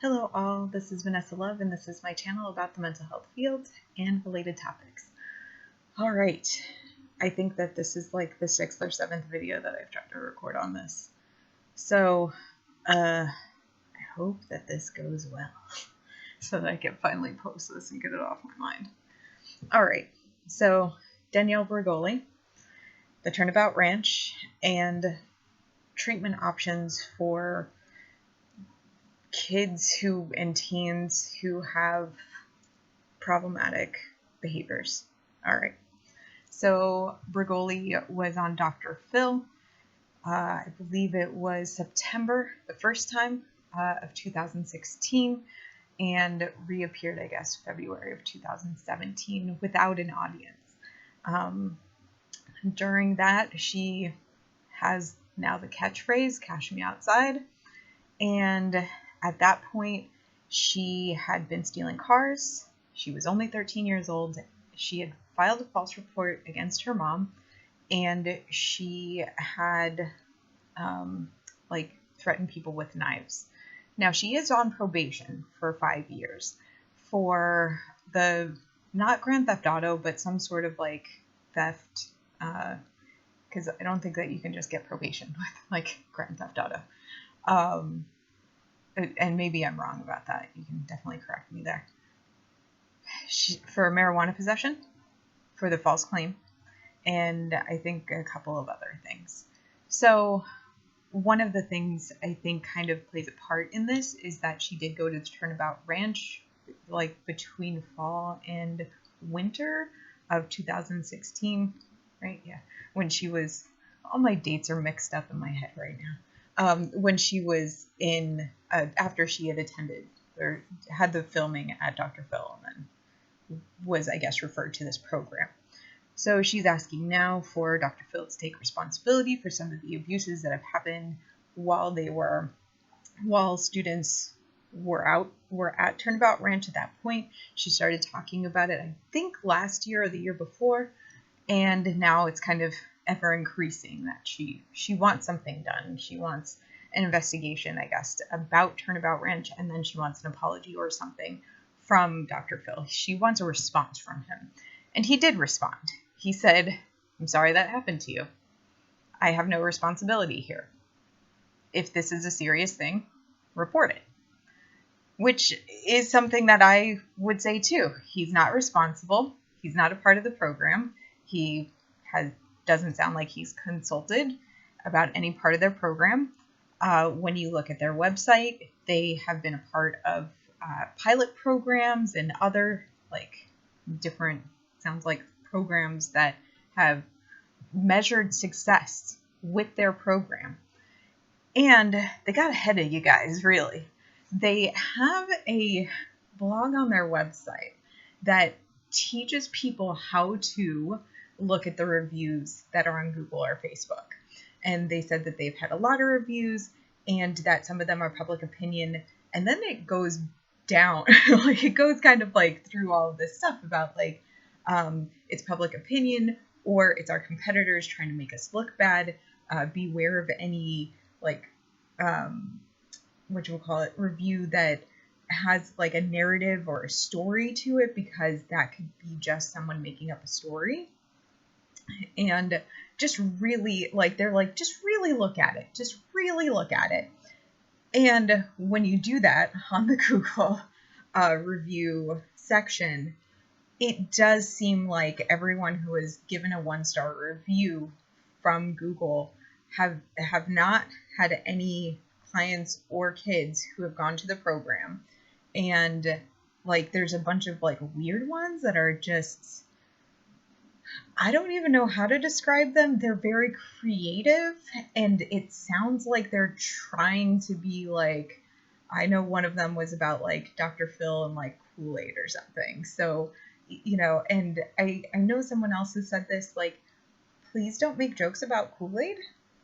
Hello all, this is Vanessa Love and this is my channel about the mental health field and related topics. Alright, I think that this is like the 6th or 7th video that I've tried to record on this. So, I hope that this goes well so that I can finally post this and get it off my mind. Alright, so Danielle Bregoli, the TurnAbout Ranch, and treatment options for kids and teens who have problematic behaviors. All right. So Bregoli was on Dr. Phil. I believe it was September, the first time of 2016, and reappeared, I guess, February of 2017 without an audience. During that, she has now the catchphrase, "Cash me outside." And at that point, she had been stealing cars. She was only 13 years old. She had filed a false report against her mom, and she had threatened people with knives. Now, she is on probation for 5 years for not Grand Theft Auto, but some sort of theft, because I don't think that you can just get probation with Grand Theft Auto. And maybe I'm wrong about that. You can definitely correct me there. For marijuana possession, for the false claim, and I think a couple of other things. So one of the things I think kind of plays a part in this is that she did go to the TurnAbout Ranch between fall and winter of 2016, right? Yeah. When she was, all my dates are mixed up in my head right now. When she was in, after she had attended or had the filming at Dr. Phil, and then was, I guess, referred to this program. So she's asking now for Dr. Phil to take responsibility for some of the abuses that have happened while students were at TurnAbout Ranch at that point. She started talking about it, I think, last year or the year before, and now it's kind of ever increasing that she wants something done. She wants an investigation, I guess, about TurnAbout Ranch, and then she wants an apology or something from Dr. Phil. She wants a response from him. And he did respond. He said, "I'm sorry that happened to you. I have no responsibility here. If this is a serious thing, report it." Which is something that I would say too. He's not responsible. He's not a part of the program. He doesn't sound like he's consulted about any part of their program. When you look at their website, they have been a part of pilot programs and other different, sounds like, programs that have measured success with their program. And they got ahead of you guys, really. They have a blog on their website that teaches people how to look at the reviews that are on Google or Facebook. And they said that they've had a lot of reviews and that some of them are public opinion. And then it goes down, it goes kind of through all of this stuff about it's public opinion, or it's our competitors trying to make us look bad. Beware of any review that has a narrative or a story to it, because that could be just someone making up a story. And just really just really look at it. Just really look at it. And when you do that on the Google review section, it does seem like everyone who is given a 1-star review from Google have not had any clients or kids who have gone to the program. And there's a bunch of weird ones that are just, I don't even know how to describe them. They're very creative, and it sounds like they're trying to be I know one of them was about Dr. Phil and Kool-Aid or something. So, and I know someone else has said this, please don't make jokes about Kool-Aid,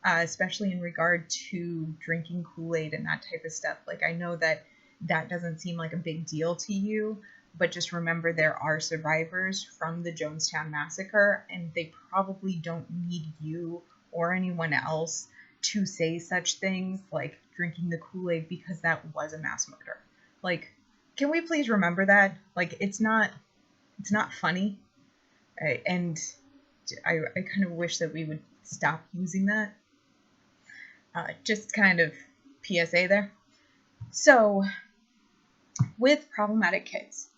especially in regard to drinking Kool-Aid and that type of stuff. I know that doesn't seem like a big deal to you, but just remember there are survivors from the Jonestown Massacre, and they probably don't need you or anyone else to say such things like drinking the Kool-Aid, because that was a mass murder. Like, can we please remember that? Like, it's not funny. And I kind of wish that we would stop using that. Just kind of PSA there. So, with problematic kids.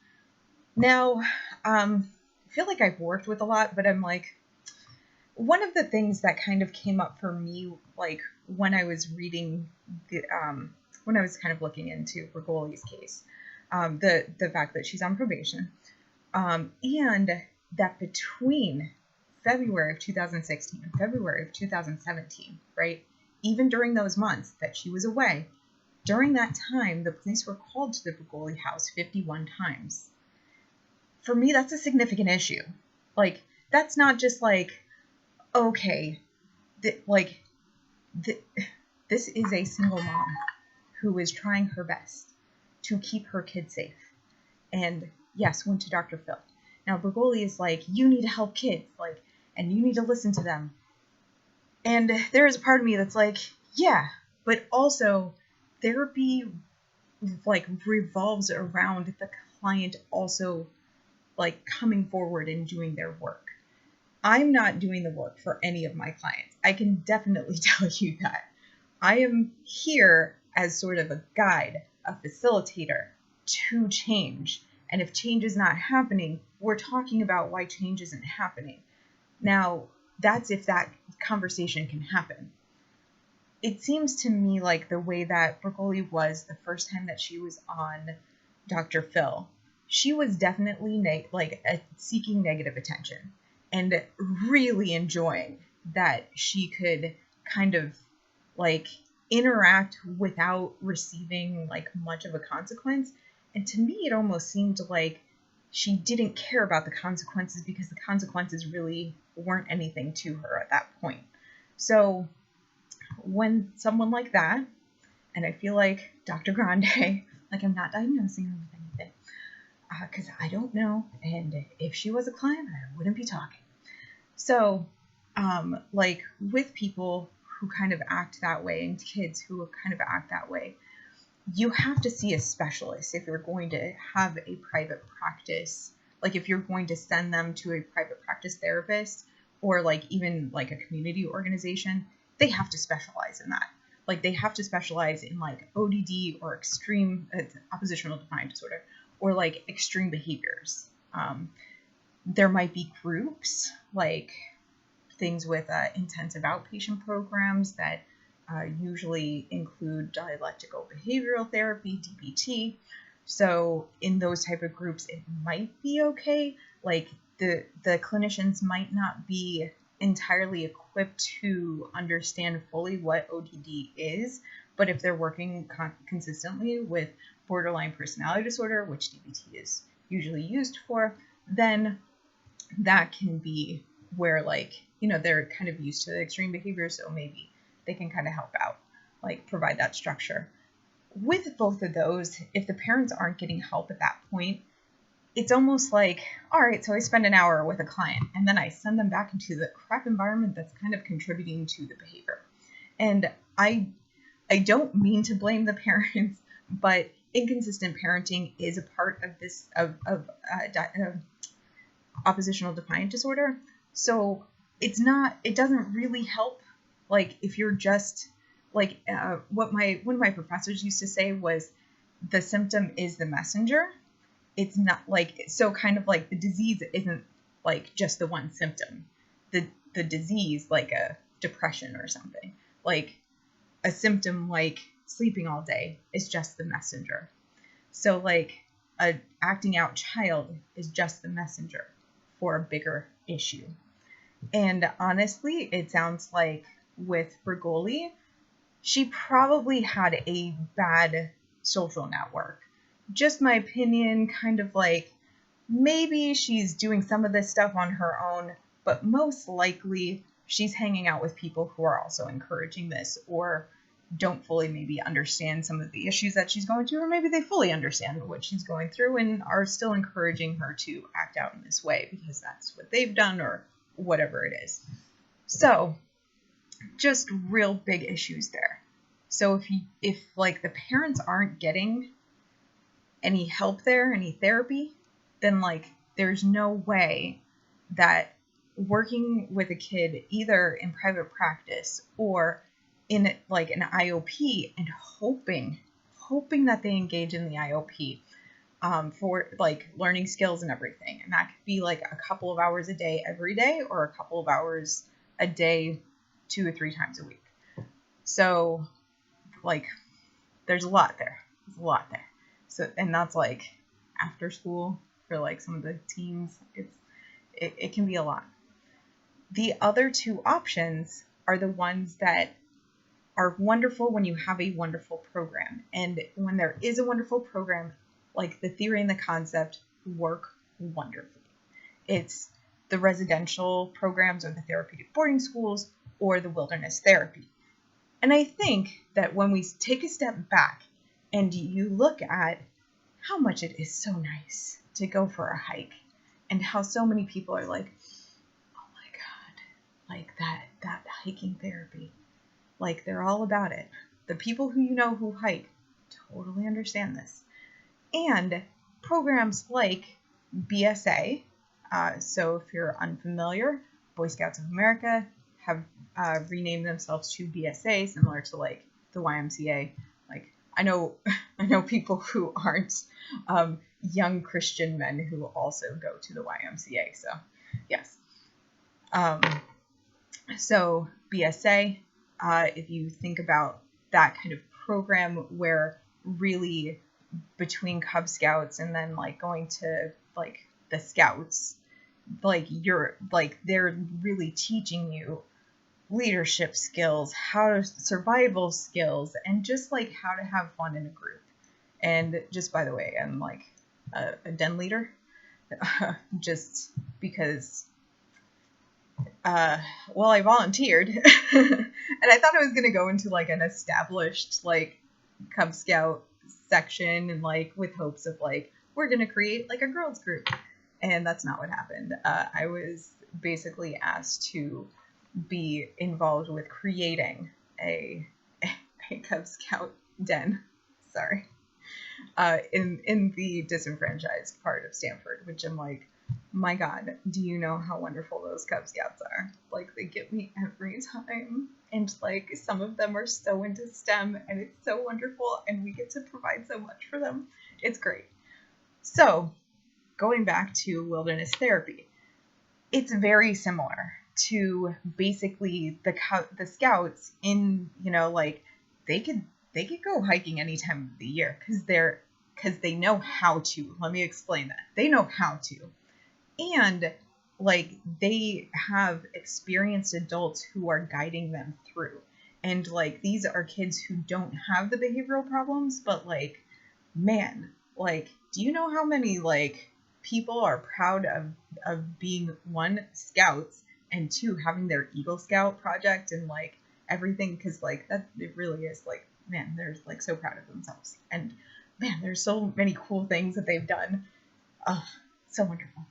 Now, I feel like I've worked with a lot, but I'm like, one of the things that kind of came up for me, like when I was reading, when I was kind of looking into Bregoli's case, the fact that she's on probation, and that between February of 2016 and February of 2017, right, even during those months that she was away, during that time, the police were called to the Bregoli house 51 times. For me, that's a significant issue. Like, that's not just like, okay, this is a single mom who is trying her best to keep her kids safe. And yes, went to Dr. Phil. Now, Bregoli is like, you need to help kids, like, and you need to listen to them. And there is a part of me that's like, yeah, but also therapy, like, revolves around the client also, like, coming forward and doing their work. I'm not doing the work for any of my clients. I can definitely tell you that. I am here as sort of a guide, a facilitator to change. And if change is not happening, we're talking about why change isn't happening. Now, that's if that conversation can happen. It seems to me like the way that Bregoli was the first time that she was on Dr. Phil, she was definitely seeking negative attention and really enjoying that she could kind of like interact without receiving like much of a consequence. And to me, it almost seemed like she didn't care about the consequences because the consequences really weren't anything to her at that point. So when someone like that, and I feel like Dr. Grande, like I'm not diagnosing her with anything, because I don't know, and if she was a client, I wouldn't be talking. So, like with people who kind of act that way and kids who kind of act that way, you have to see a specialist if you're going to have a private practice. Like if you're going to send them to a private practice therapist or like even like a community organization, they have to specialize in that. Like they have to specialize in like ODD or extreme oppositional defiant disorder or like extreme behaviors. There might be groups like things with intensive outpatient programs that usually include dialectical behavioral therapy, DBT. So in those type of groups, it might be okay. Like the clinicians might not be entirely equipped to understand fully what ODD is, but if they're working consistently with borderline personality disorder, which DBT is usually used for, then that can be where like, you know, they're kind of used to the extreme behavior, so maybe they can kind of help out, like provide that structure. With both of those, if the parents aren't getting help at that point, it's almost like, all right, so I spend an hour with a client and then I send them back into the crap environment that's kind of contributing to the behavior. And I don't mean to blame the parents, but inconsistent parenting is a part of this, of oppositional defiant disorder. So it doesn't really help. Like if you're just like what one of my professors used to say was the symptom is the messenger. It's not like, so kind of like the disease isn't like just the one symptom. The disease, like a depression or something, like a symptom like sleeping all day is just the messenger. So like a acting out child is just the messenger for a bigger issue. And honestly, it sounds like with Bregoli, she probably had a bad social network. Just my opinion, kind of like maybe she's doing some of this stuff on her own, but most likely she's hanging out with people who are also encouraging this or don't fully maybe understand some of the issues that she's going through, or maybe they fully understand what she's going through and are still encouraging her to act out in this way because that's what they've done or whatever it is. So just real big issues there. So if like the parents aren't getting any help there, any therapy, then like there's no way that working with a kid either in private practice or in like an IOP and hoping that they engage in the IOP for like learning skills and everything. And that could be like a couple of hours a day every day or a couple of hours a day 2 or 3 times a week. So like there's a lot there. So, and that's like after school for like some of the teens, it can be a lot. The other 2 options are the ones that are wonderful when you have a wonderful program. And when there is a wonderful program, like the theory and the concept work wonderfully. It's the residential programs or the therapeutic boarding schools or the wilderness therapy. And I think that when we take a step back and you look at how much it is so nice to go for a hike and how so many people are like, oh my God, like that hiking therapy, like they're all about it. The people who you know who hike totally understand this. And programs like BSA, so if you're unfamiliar, Boy Scouts of America have renamed themselves to BSA, similar to like the YMCA. Like I know people who aren't young Christian men who also go to the YMCA. So yes. So BSA, if you think about that kind of program where really between Cub Scouts and then like going to like the Scouts, like they're really teaching you leadership skills, survival skills, and just like how to have fun in a group. And just by the way, I'm like a den leader, just because well, I volunteered and I thought I was going to go into like an established like Cub Scout section and like with hopes of like we're going to create like a girls group, and that's not what happened. I was basically asked to be involved with creating a Cub Scout den, in the disenfranchised part of Stanford, which I'm like, my God, do you know how wonderful those Cub Scouts are? Like, they get me every time. And, like, some of them are so into STEM, and it's so wonderful, and we get to provide so much for them. It's great. So, going back to wilderness therapy, it's very similar to basically the Scouts in, like, they could go hiking any time of the year because they know how to. Let me explain that. They know how to. And like they have experienced adults who are guiding them through. And like these are kids who don't have the behavioral problems, but like, man, like, do you know how many like people are proud of being 1, Scouts, and 2, having their Eagle Scout project and like everything? Because like that, it really is like, man, they're like so proud of themselves. And man, there's so many cool things that they've done. So wonderful.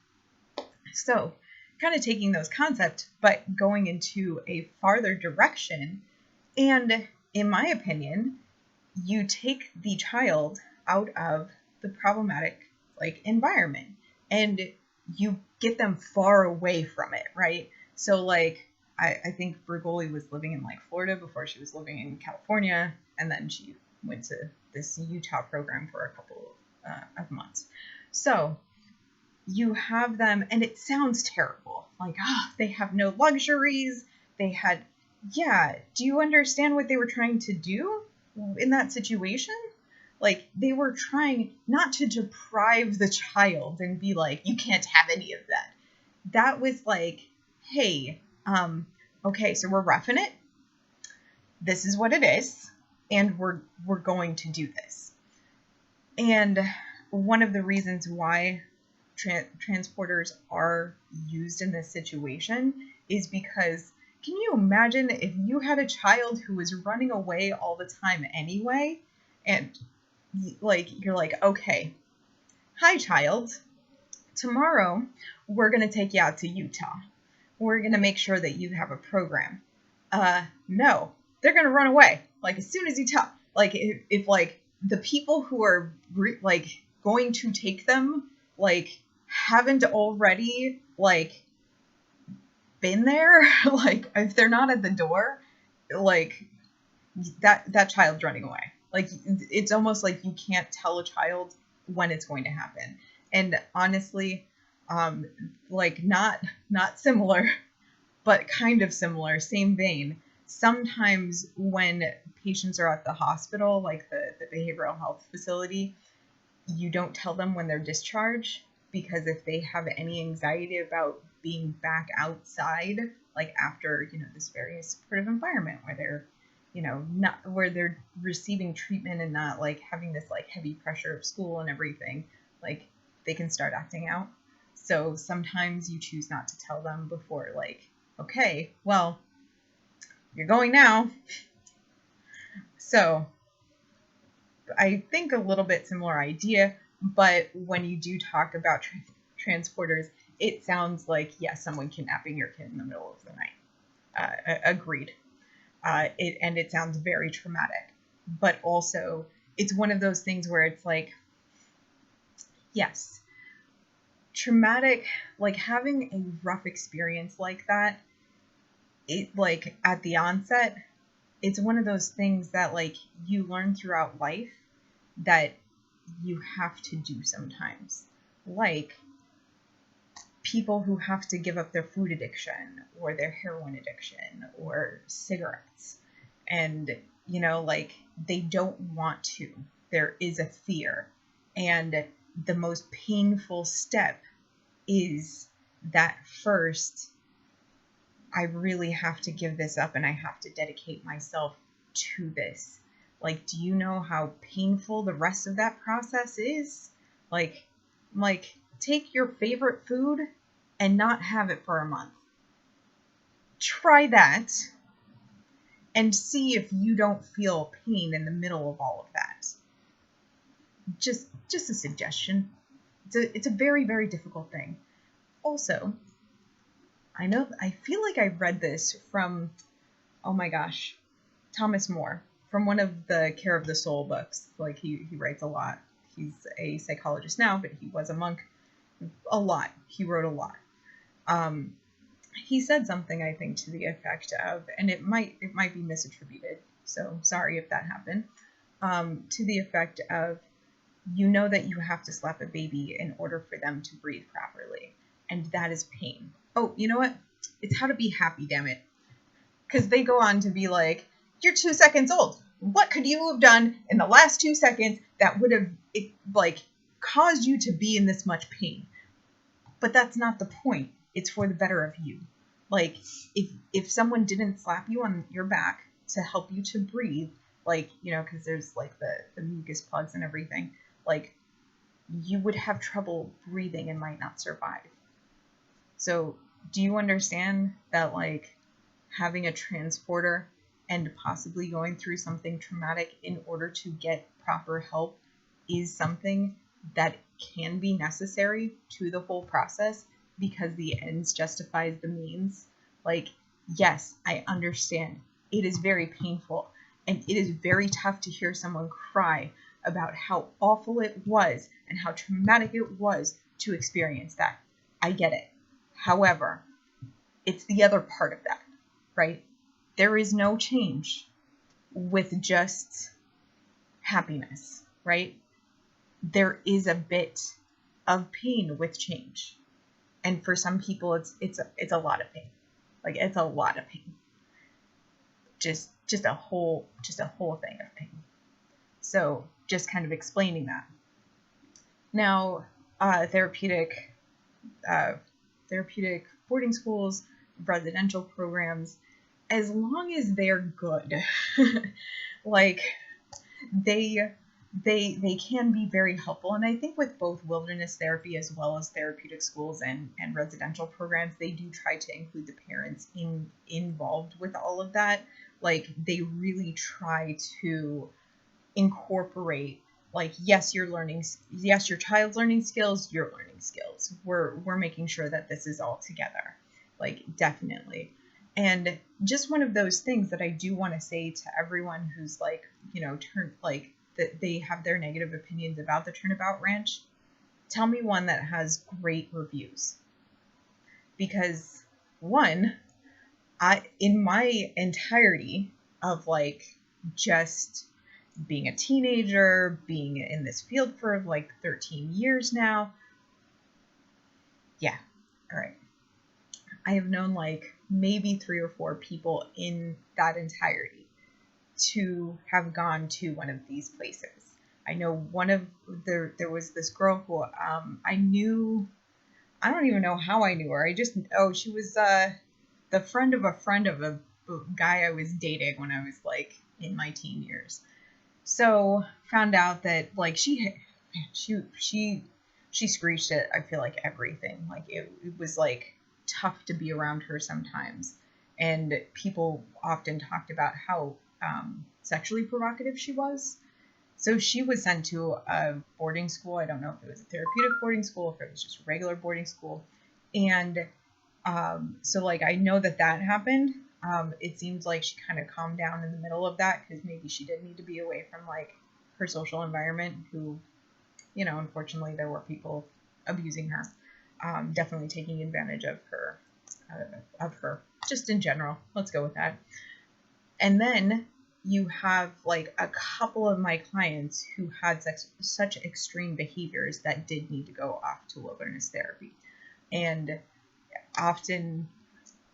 So kind of taking those concepts, but going into a farther direction. And in my opinion, you take the child out of the problematic like environment and you get them far away from it, right? So like, I think Bregoli was living in like Florida before she was living in California. And then she went to this Utah program for a couple of months. So you have them, and it sounds terrible. Like, they have no luxuries. Do you understand what they were trying to do in that situation? Like, they were trying not to deprive the child and be like, you can't have any of that. That was like, hey, okay, so we're roughing it. This is what it is. And we're going to do this. And one of the reasons why transporters are used in this situation is because, can you imagine if you had a child who was running away all the time anyway, and like you're like, okay, hi child, tomorrow we're going to take you out to Utah. We're going to make sure that you have a program. No, they're going to run away. Like as soon as you tell, like if like the people who are like going to take them, like, haven't already, like, been there, like, if they're not at the door, like, that child's running away. Like, it's almost like you can't tell a child when it's going to happen. And honestly, like, not similar, but kind of similar, same vein. Sometimes when patients are at the hospital, like the behavioral health facility, you don't tell them when they're discharged, because if they have any anxiety about being back outside, like after, this very supportive environment where they're, not where they're receiving treatment and not like having this like heavy pressure of school and everything, like they can start acting out. So sometimes you choose not to tell them before, like, okay, well, you're going now. So I think a little bit similar idea, but when you do talk about transporters, it sounds like, yes, someone kidnapping your kid in the middle of the night. Agreed. It sounds very traumatic, but also it's one of those things where it's like, yes, traumatic, like having a rough experience like that, it, like at the onset, it's one of those things that like you learn throughout life that you have to do sometimes. Like people who have to give up their food addiction or their heroin addiction or cigarettes. And, like they don't want to. There is a fear. And the most painful step is that first, I really have to give this up and I have to dedicate myself to this. Like, do you know how painful the rest of that process is? Like take your favorite food and not have it for a month. Try that and see if you don't feel pain in the middle of all of that. Just a suggestion. It's a very, very difficult thing. Also, I feel like I read this from, oh my gosh, Thomas More, from one of the Care of the Soul books. Like he writes a lot. He's a psychologist now, but he was a monk. A lot. He wrote a lot. He said something, I think, to the effect of, and it might be misattributed, so sorry if that happened, to the effect of, that you have to slap a baby in order for them to breathe properly, and that is pain. Oh, you know what? It's how to be happy, damn it. Because they go on to be like, you're 2 seconds old. What could you have done in the last 2 seconds that would have, caused you to be in this much pain? But that's not the point. It's for the better of you. Like, if someone didn't slap you on your back to help you to breathe, because there's, the mucus plugs and everything, you would have trouble breathing and might not survive. So, do you understand that, having a transporter and possibly going through something traumatic in order to get proper help is something that can be necessary to the whole process, because the ends justifies the means? Yes, I understand. It is very painful, and it is very tough to hear someone cry about how awful it was and how traumatic it was to experience that. I get it. However, it's the other part of that, right? There is no change with just happiness, right? There is a bit of pain with change. And for some people, it's a lot of pain. It's a lot of pain. Just a whole thing of pain. So just kind of explaining that. Now, therapeutic boarding schools, residential programs, as long as they're good, they can be very helpful. And I think with both wilderness therapy as well as therapeutic schools and residential programs, they do try to include the parents involved with all of that. They really try to incorporate, yes, your child's learning skills, your learning skills. We're making sure that this is all together, definitely. And just one of those things that I do want to say to everyone who's that they have their negative opinions about the TurnAbout Ranch, tell me one that has great reviews. Because one, in my entirety of like just being a teenager, being in this field for like 13 years now, yeah, all right, I have known like maybe 3 or 4 people in that entirety to have gone to one of these places. I know there was this girl who I knew. I don't even know how I knew her. She was the friend of a guy I was dating when I was like in my teen years. So found out that like she screeched at, I feel like, everything. Like it was like tough to be around her sometimes, and people often talked about how sexually provocative she was. So she was sent to a boarding school. I don't know if it was a therapeutic boarding school, if it was just a regular boarding school. And so like I know that happened. It seems like she kind of calmed down in the middle of that, because maybe she did need to be away from like her social environment, who, you know, unfortunately there were people abusing her, definitely taking advantage of her just in general. Let's go with that. And then you have like a couple of my clients who had such extreme behaviors that did need to go off to wilderness therapy. And often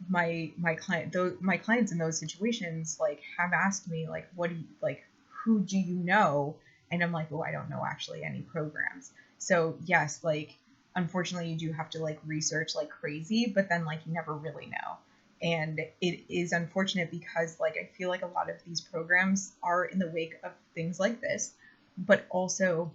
my clients in those situations like have asked me like, who do you know? And I'm like, oh, I don't know actually any programs. So yes, like unfortunately you do have to like research like crazy, but then like you never really know. And it is unfortunate because like I feel like a lot of these programs are in the wake of things like this, but also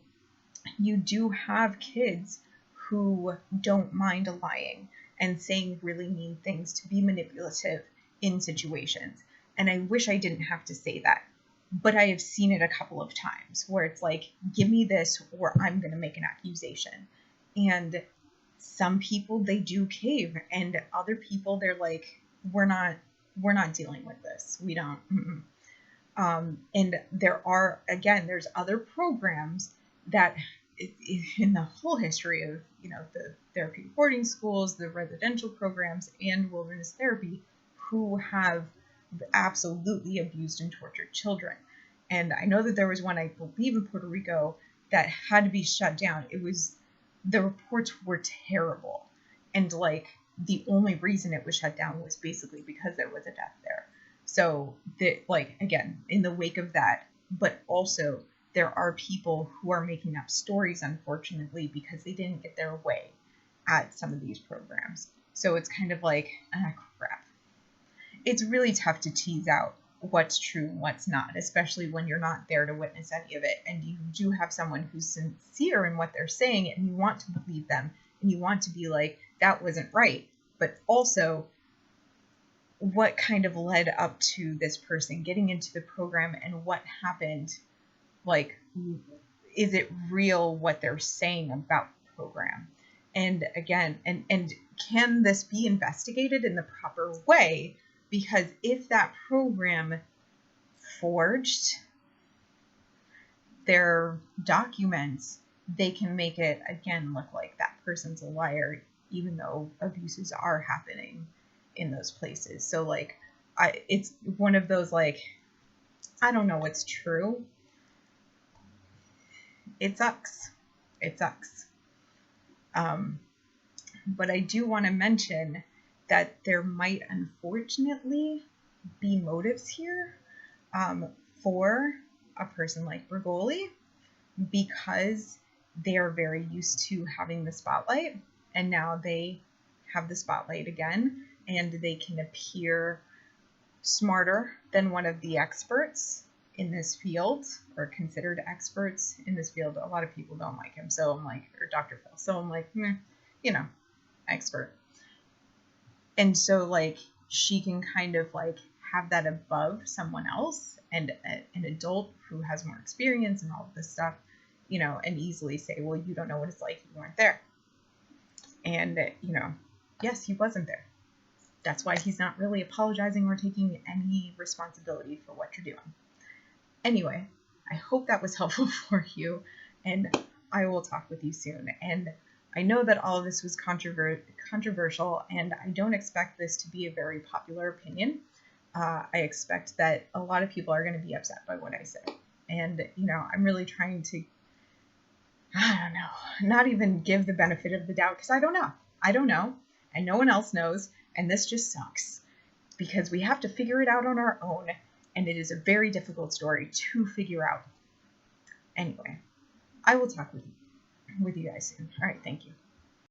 you do have kids who don't mind lying and saying really mean things to be manipulative in situations. And I wish I didn't have to say that, but I have seen it a couple of times where it's like, give me this or I'm going to make an accusation. And some people, they do cave, and other people, they're like, we're not dealing with this. We don't. And there's other programs that in the whole history of, you know, the therapeutic boarding schools, the residential programs, and wilderness therapy, who have absolutely abused and tortured children. And I know that there was one, I believe in Puerto Rico, that had to be shut down. The reports were terrible. And like, the only reason it was shut down was basically because there was a death there. So again, in the wake of that, but also there are people who are making up stories, unfortunately, because they didn't get their way at some of these programs. So it's kind of like, crap. It's really tough to tease out what's true and what's not, especially when you're not there to witness any of it. And you do have someone who's sincere in what they're saying, and you want to believe them, and you want to be like, that wasn't right. But also, what kind of led up to this person getting into the program, and what happened? Like, is it real what they're saying about the program? And again, and can this be investigated in the proper way? Because if that program forged their documents, they can make it, again, look like that person's a liar, even though abuses are happening in those places. So like, it's one of those, like, I don't know what's true. It sucks. But I do want to mention that there might unfortunately be motives here for a person like Bregoli, because they are very used to having the spotlight, and now they have the spotlight again, and they can appear smarter than one of the experts in this field, or considered experts in this field. A lot of people don't like him, so I'm like, or Dr. Phil, so I'm like, expert. And so like, she can kind of like have that above someone else, and an adult who has more experience and all of this stuff, and easily say, well, you don't know what it's like, you weren't there. And yes, he wasn't there. That's why he's not really apologizing or taking any responsibility for what you're doing. Anyway, I hope that was helpful for you, and I will talk with you soon. And I know that all of this was controversial, and I don't expect this to be a very popular opinion. I expect that a lot of people are going to be upset by what I say. And, I'm really trying to, I don't know, not even give the benefit of the doubt, because I don't know. I don't know, and no one else knows, and this just sucks, because we have to figure it out on our own, and it is a very difficult story to figure out. Anyway, I will talk with you guys soon. All right, thank you.